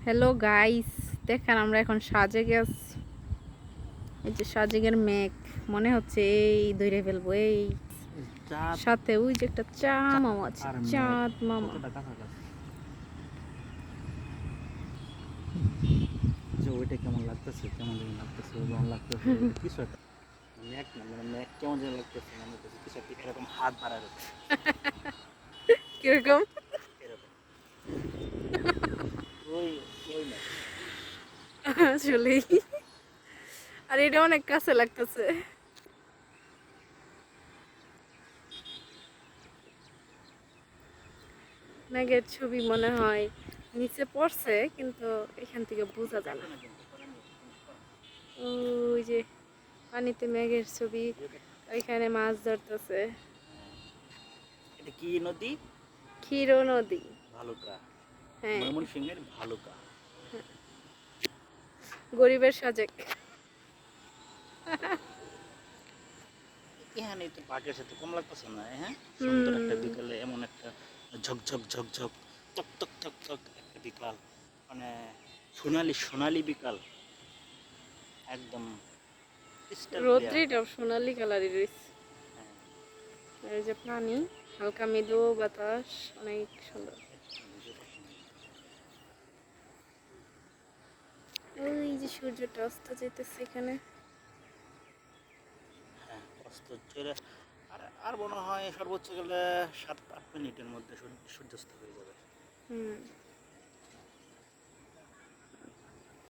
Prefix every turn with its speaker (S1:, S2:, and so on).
S1: Hello guys, দেখেন আমরা এখন সাজেকে আছি। এই যে সাজেকের মেঘ মনে হচ্ছে এই ধরে ফেলবো। এই
S2: চাঁদ
S1: সাথে ওই যে একটা মামা আছে,
S2: আর মেঘ
S1: চাঁদ মামা।
S2: কতটা কাছাকাছি, যে ওইটা কেমন লাগতেছে, কেমন যেন লাগতেছে, কেমন লাগতেছে ওইটা কিছু একটা মেঘ না, মানে মেঘ কেমন যেন লাগতেছে, মনে হচ্ছে কিছু একটা এরকম হাত বাড়া যাচ্ছে
S1: কিরকম?
S2: এরকম ওই ওই মেঘ।
S1: আসলে আর এটা অনেক কাছে লাগতেছে। মেঘের ছবি মনে হয় নিচে পড়ছে, কিন্তু এখান থেকে বোঝা যায় না।
S2: দেখো না কিন্তু করেন না, কিন্তু করেন।
S1: ওই যে পানিতে মেঘের ছবি,
S2: এই যে দেখ,
S1: ওইখানে মাছ ধরতেছে।
S2: এটা কি নদী?
S1: ক্ষীর নদী।
S2: ভালুকা,
S1: হ্যাঁ,
S2: ময়মনসিংহের ভালুকা।
S1: গরিবের সাজেক।
S2: এখানে তো পাটের সাথে কম লাগতেছে না? হ্যাঁ, সুন্দর একটা
S1: হুম।
S2: বিকালে এমন একটা ঝকঝক ঝকঝক তক তক তক তক একটা বিকাল, মানে সোনালি সোনালি বিকাল, একদম ক্রিস্টাল ক্লিয়ার।
S1: রৌদ্রিটাও সোনালি কালারের রয়েছে।
S2: হ্যাঁ,
S1: আর এই যে পানি, হালকা মৃদু বাতাস, অনেক সুন্দর। ওই যে সূর্যটা অস্ত যেতেছে এখানে।
S2: হ্যাঁ, অস্ত চলে। আর আর মনে হয় সর্বোচ্চ গেলে 7-8 মিনিটের মধ্যে সূর্যাস্ত হয়ে যাবে।
S1: হুম।